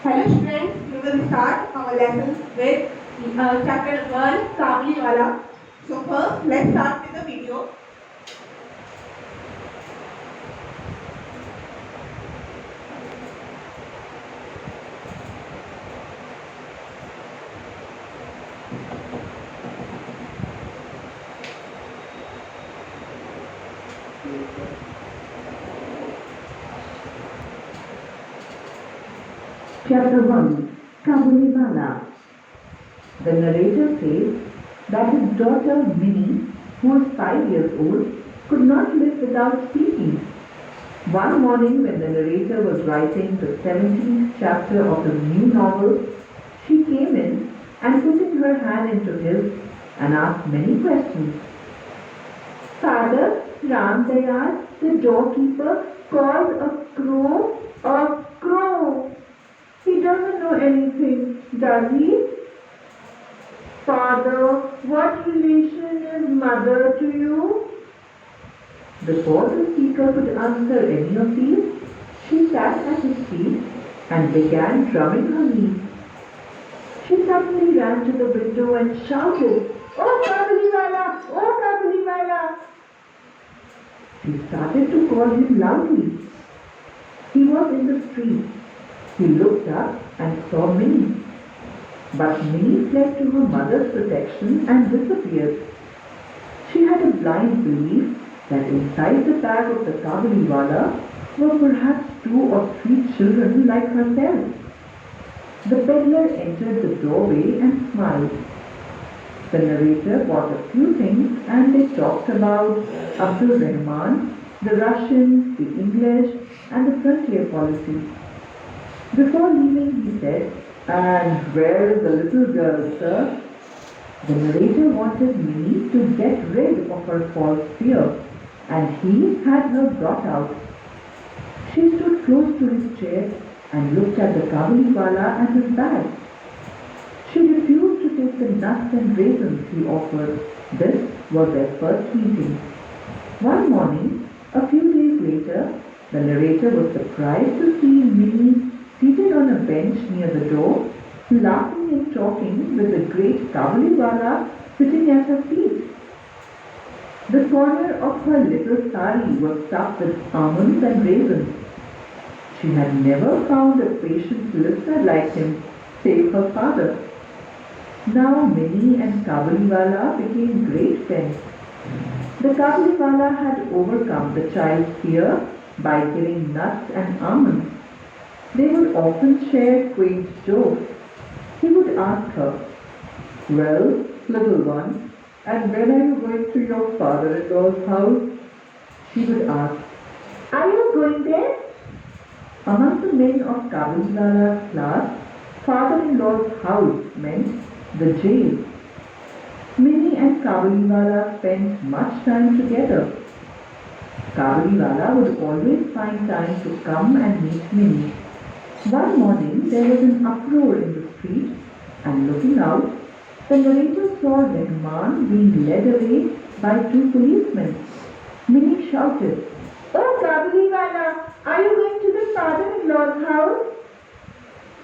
Hello students, we will start our lesson with chapter 1, Kabuliwala. So first, let's start with the video. Chapter 1, Kabuliwala. The narrator says that his daughter Minnie, who was 5 years old, could not live without speaking. One morning when the narrator was writing the 17th chapter of his new novel, she came in and putting her hand into his and asked many questions. Father, Ramdayal, the doorkeeper, called a crow a crow. He doesn't know anything, does he? Father, what relation is mother to you? Before the speaker could answer any of these, she sat at his feet and began drumming her knees. She suddenly ran to the window and shouted, "Oh Kabuliwala! Oh Kabuliwala!" She started to call him loudly. He was in the street. He looked up and saw Minnie. But Minnie fled to her mother's protection and disappeared. She had a blind belief that inside the bag of the Kabuliwala were perhaps 2 or 3 children like herself. The peddler entered the doorway and smiled. The narrator bought a few things and they talked about Abdul Rahman, the Russians, the English, and the frontier policy. Before leaving, he said, "And where is the little girl, sir?" The narrator wanted Minnie to get rid of her false fear, and he had her brought out. She stood close to his chair and looked at the Kabuliwala and his bag. She refused to take the nuts and raisins he offered. This was their first meeting. One morning, a few days later, the narrator was surprised to see Minnie seated on a bench near the door, laughing and talking with the great Kabuliwala sitting at her feet. The corner of her little sari was stuffed with almonds and raisins. She had never found a patient listener like him, save her father. Now Minnie and Kabuliwala became great friends. The Kabuliwala had overcome the child's fear by giving nuts and almonds. They would often share quaint jokes. He would ask her, "Well, little one, and when are you going to your father-in-law's house?" She would ask, "Are you going there?" Among the men of Kabuliwala's class, father-in-law's house meant the jail. Minnie and Kabuliwala spent much time together. Kabuliwala would always find time to come and meet Minnie. One morning there was an uproar in the street, and looking out, the narrator saw Rahman being led away by 2 policemen. Minnie shouted, "Oh Kabuliwala, are you going to the father-in-law's house?"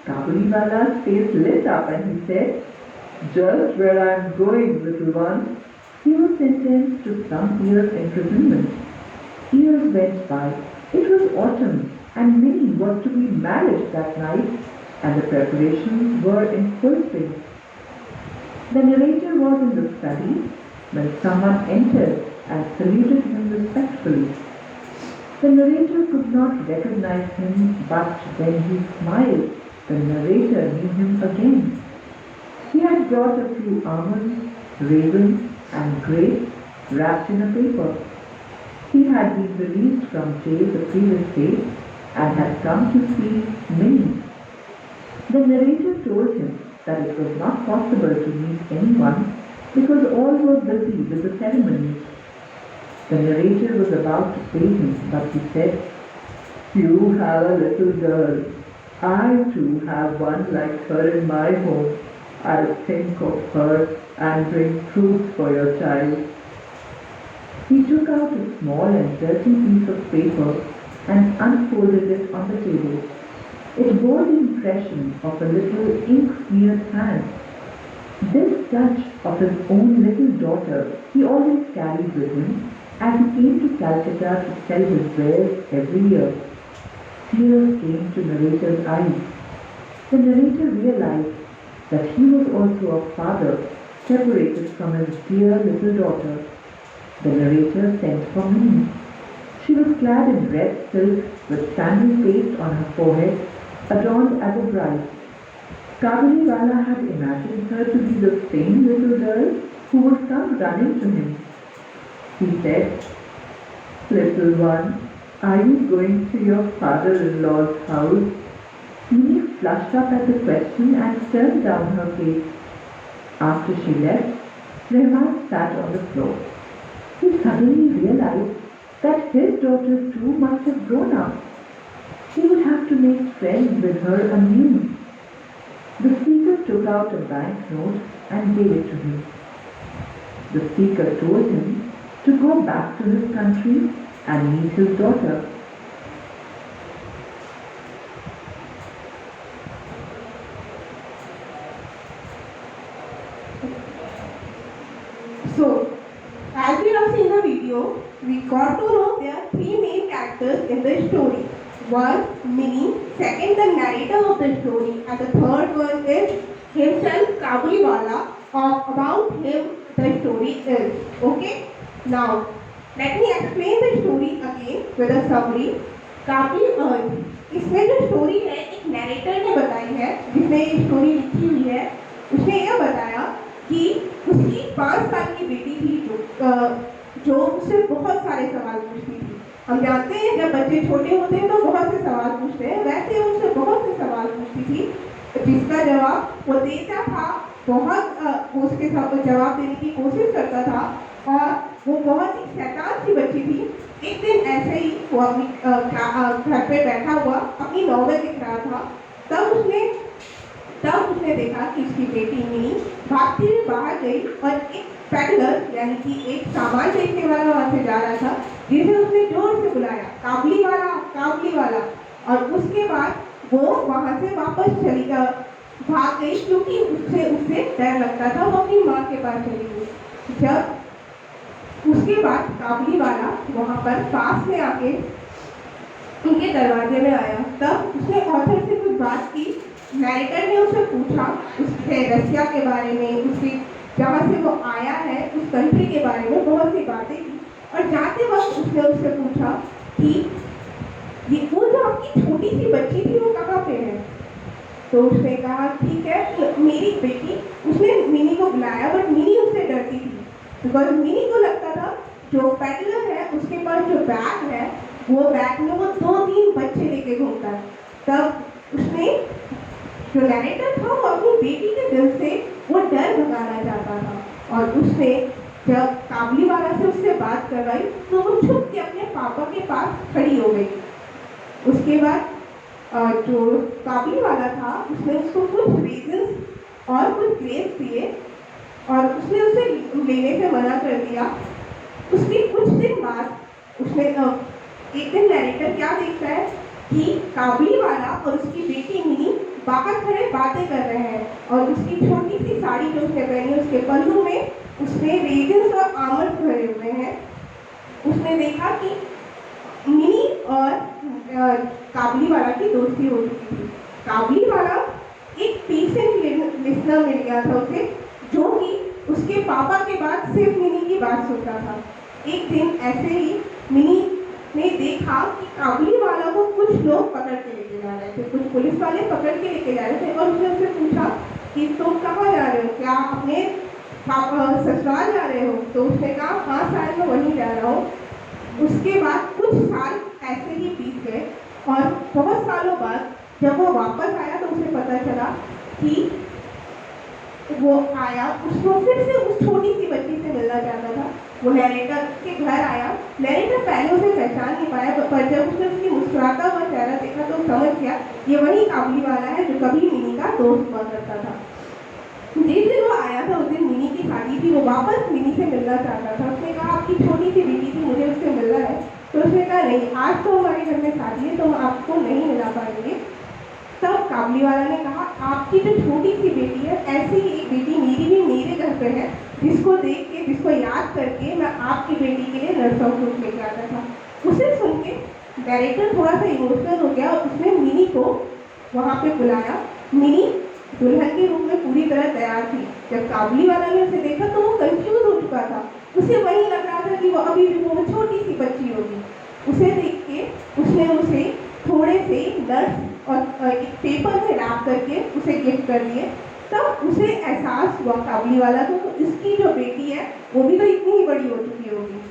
Kabuliwala's face lit up and he said, "Just where I am going, little one." He was sentenced to some years' imprisonment. Years went by. It was autumn, and Minnie was to be married that night, and the preparations were in full swing. The narrator was in the study when someone entered and saluted him respectfully. The narrator could not recognize him, but when he smiled, the narrator knew him again. He had brought a few almonds, raisins, and grapes wrapped in a paper. He had been released from jail the previous day and had come to see Minnie. The narrator told him that it was not possible to meet anyone because all were busy with the ceremony. The narrator was about to pay him, but he said, "You have a little girl. I too have one like her in my home. I'll think of her and bring fruits for your child." He took out a small and dirty piece of paper and unfolded it on the table. It bore the impression of a little ink-smeared hand. This touch of his own little daughter he always carried with him as he came to Calcutta to sell his wares every year. Tears came to narrator's eyes. The narrator realized that he was also a father separated from his dear little daughter. The narrator sent for Minnie. She was clad in red silk with sandal paste on her forehead, adorned as a bride. Kabuliwala had imagined her to be the same little girl who would come running to him. He said, "Little one, are you going to your father-in-law's house?" Minnie flushed up at the question and turned down her face. After she left, Rehman sat on the floor. He suddenly realized that his daughter too must have grown up. He would have to make friends with her anew. The speaker took out a banknote and gave it to him. The speaker told him to go back to his country and meet his daughter. So, as we have seen the video, we got to know there are three main characters in the story. One, Minnie, second, the narrator of the story, and the third one is himself, Kabuliwala, about him the story is. Okay? Now, let me explain the story again with a summary. इसमें जो story है एक narrator ने बताई है, जिसने ये story लिखी हुई है, उसने यह बताया कि उसकी 5 साल की बेटी थी जो उससे बहुत सारे सवाल पूछती थी। हम जानते हैं जब बच्चे छोटे होते हैं तो बहुत से सवाल पूछते हैं, वैसे उससे बहुत से सवाल पूछती थी जिसका जवाब वो देता था, वो उसके जवाब देने की कोशिश करता था और वो बहुत ही शैतान सी बच्ची थी। एक दिन ऐसे ही वो अपनी घर पे बैठा हुआ अपनी नॉवेल लिख रहा था, तब उसने देखा कि उसकी बेटी मिनी भागती हुई बाहर गई और एक पैडलर यानी कि एक सामान बेचने वाला वहाँ से जा रहा था, जिसे उसने जोर से बुलाया, काबुलीवाला काबुलीवाला। और उसके बाद वो वहाँ से वापस भाग गई क्योंकि उससे डर लगता था। वो अपनी माँ के पास चली गई। जब उसके बाद काबुलीवाला वहाँ पर पास में आके उनके दरवाजे में आया, तब उसने ऑथर से कुछ बात की। नैरेटर ने उससे पूछा उसके रसिया के बारे में, उसके जहाँ से वो आया है उस कंट्री के बारे में बहुत सी बातें की। और जाते वक्त उसने उससे पूछा कि ये वो जो आपकी छोटी सी बच्ची थी वो कहाँ पे है। तो उसने कहा ठीक है, मेरी बेटी, उसने मिनी को बुलाया, बट मिनी उससे डरती थी बिकॉज मिनी को लगता था जो पैडलर है उसके पास जो बैग है वो बैग में वो 2-3 बच्चे लेके घूमता है। तब उसने जो नैरेटर था वो अपनी बेटी के दिल से वो डर भगाना चाहता था और उसने जब काबुलीवाला से उससे बात करवाई तो वो छुप के अपने पापा के पास खड़ी हो गई। उसके बाद जो काबुलीवाला था उसने उसको कुछ रीजंस और कुछ ग्रेप्स दिए और उसने उसे लेने से मना कर दिया। उसके कुछ दिन बाद उसने एक दिन नैरेटर क्या देखता है कि काबुलीवाला और उसकी बेटी मिनी बाहर खड़े बातें कर रहे हैं और उसकी छोटी सी साड़ी जो उसने पहनी उसके पल्लू में उसने रेजिन्स और आमंड भरे हुए हैं। उसने देखा कि मिनी और काबुलीवाला की दोस्ती हो चुकी थी। काबुलीवाला एक पेशेंट लिसनर मिल गया था उसे, जो कि उसके पापा के बाद सिर्फ मिनी की बात सुनता था। एक दिन ऐसे ही मिनी ने देखा कि काबुलीवाला को कुछ लोग पकड़ के लेके जा रहे थे, कुछ पुलिस वाले पकड़ के लेके जा रहे थे और उसने उससे पूछा कि तुम कहाँ जा रहे हो, क्या अपने ससुराल जा रहे हो। तो उसने कहा हाँ शायद मैं वहीं जा रहा हूँ। उसके बाद कुछ साल ऐसे ही बीत गए और बहुत सालों बाद जब वो वापस आया तो उसे पता चला कि वो आया, उसको फिर से उस छोटी सी बच्ची से मिलना चाहता था। वो नैरेटर के घर आया। नैरेटर पहले उसे पहचान नहीं पाया, पर जब उसने उसकी मुस्कुराता हुआ चेहरा देखा तो समझ गया ये वही काबुलीवाला है जो कभी मिनी का दोस्त हुआ करता था। जिस दिन वो आया था उस दिन मिनी की शादी थी, वो वापस मिनी से मिलना चाहता था। उसने कहा आपकी छोटी सी बेटी थी, मुझे उससे मिलना है। तो उसने कहा नहीं, आज तो हमारे घर में शादी है तो हम आपको नहीं मिला पाएंगे। तब काबुली वाला ने कहा, आपकी जो छोटी सी बेटी है, ऐसी ही एक बेटी मेरी भी मेरे घर पे है, जिसको देख के, जिसको याद करके मैं आपकी बेटी के लिए नरसों फ्रूट लेके आता था। उसे सुन के डायरेक्टर थोड़ा सा इमोशनल हो गया और उसने मिनी को वहाँ पे बुलाया। मिनी दुल्हन के रूप में पूरी तरह तैयार थी। जब काबुली वाला ने उसे देखा तो वो कंफ्यूज हो चुका था। उसे वही लग रहा था कि वो अभी भी वो छोटी सी बच्ची होगी। उसे देख के उसने उसे थोड़े से नट्स और एक पेपर में रैप करके उसे गिफ्ट कर दिए। तब उसे एहसास हुआ काबुली वाला को, तो इसकी जो बेटी है वो भी तो इतनी ही बड़ी हो चुकी होगी।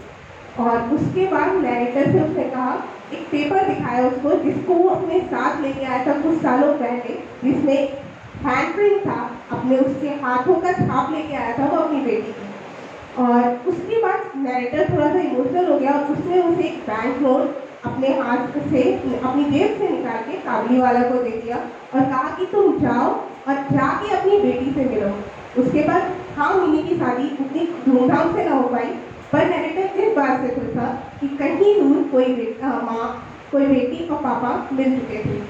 और उसके बाद नैरेटर से उसने कहा, एक पेपर दिखाया उसको जिसको वो अपने साथ लेके आया था कुछ सालों पहले, जिसमें हैंडप्रिंट था, अपने उसके हाथों का छाप लेके आया था वो अपनी बेटी की। और उसके बाद नैरेटर थोड़ा सा इमोशनल हो गया और उसने उसे एक बैंक नोट अपने हाथ से, अपनी जेब से निकाल के काबुली वाला को दे दिया और कहा कि तुम जाओ और जाके अपनी बेटी से मिलो। उसके बाद हाँ, मिनी की शादी उतनी धूमधाम से ना हो पाई, पर नैरेटर इस बात से खुश था कि कहीं दूर कोई बेटी और पापा मिल चुके थे।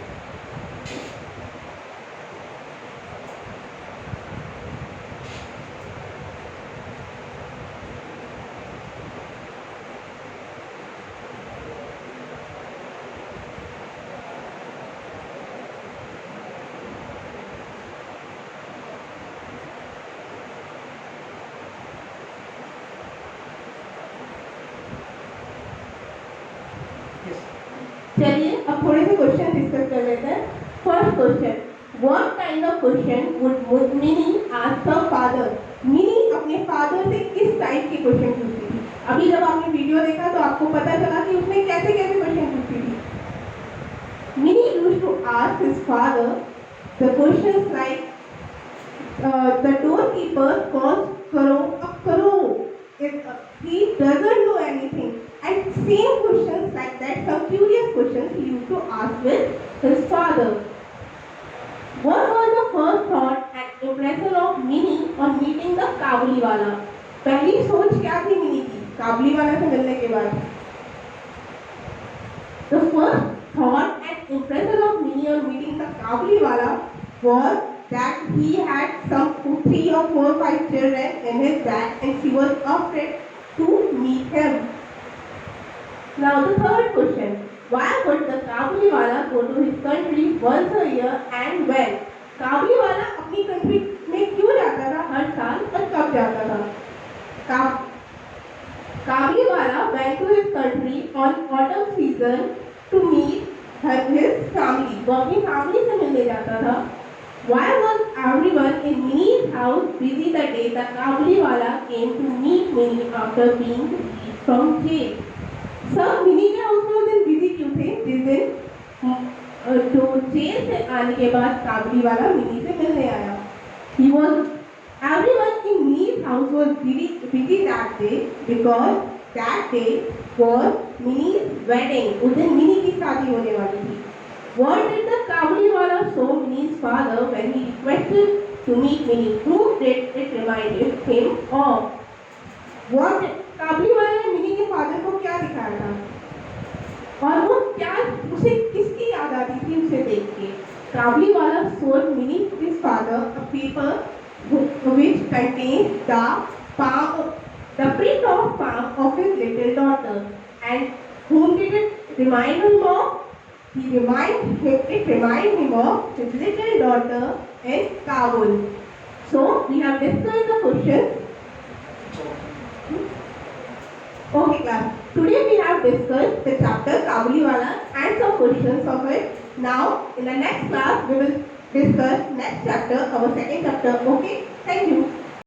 चलिए अब थोड़े से क्वेश्चन डिस्कस कर लेते हैं। First question, what kind of question would mini ask her father? Mini अपने फादर से किस टाइप के क्वेश्चन पूछती थी? अभी जब आपने वीडियो देखा तो आपको पता चला कि उसने कैसे कैसे क्वेश्चन पूछती थी। Mini used to ask his father the questions like the doorkeeper calls करो अब करो, he doesn't know anything, and same questions like that, some curious questions he used to ask with his father. What was the first thought and impression of Minnie on meeting the काबुली वाला? पहली सोच क्या थी mini की काबुली वाला से मिलने के बाद? The first thought and impression of Minnie on meeting the काबुली वाला was that he had some 3 or 4 or 5 children in his bag and she was afraid to meet him. Now the third question, why would the काबुली वाला go to his country once a year and when? काबुली वाला अपनी country में क्यों जाता था हर साल और कब जाता था? काबुली वाला went to his country on autumn season to meet his family. वो अपनी फैमिली से मिलने जाता था। Why was everyone in Minnie's house busy the day the काबुली वाला came to meet Minnie after being released from jail? सब mini के house में उस दिन बिजी क्यों थे? जिस दिन जो जेल से आने के बाद काबुली वाला मिनी से मिलने आया। Everyone in Minnie's house was busy that day because that day was Minnie's wedding. उस दिन मिनी की शादी होने वाली थी। What did the काबुली वाला show Minnie's father when he requested to meet Minnie? Who did it remind him of? What काबुली वाले ने मिनी के फादर को क्या दिखाया था? और वो क्या, उसे किसकी याद आती थी उसे देख के? काबुली वाला showed Minnie his father a paper which contains the print of palm of his little daughter. And whom did it remind him of? It reminded him of his little daughter in Kabul. So we have discussed the question. Okay class, today we have discussed the chapter Kabuli Wala and some questions of it. Now in the next class we will discuss next chapter, our second chapter. Okay, thank you.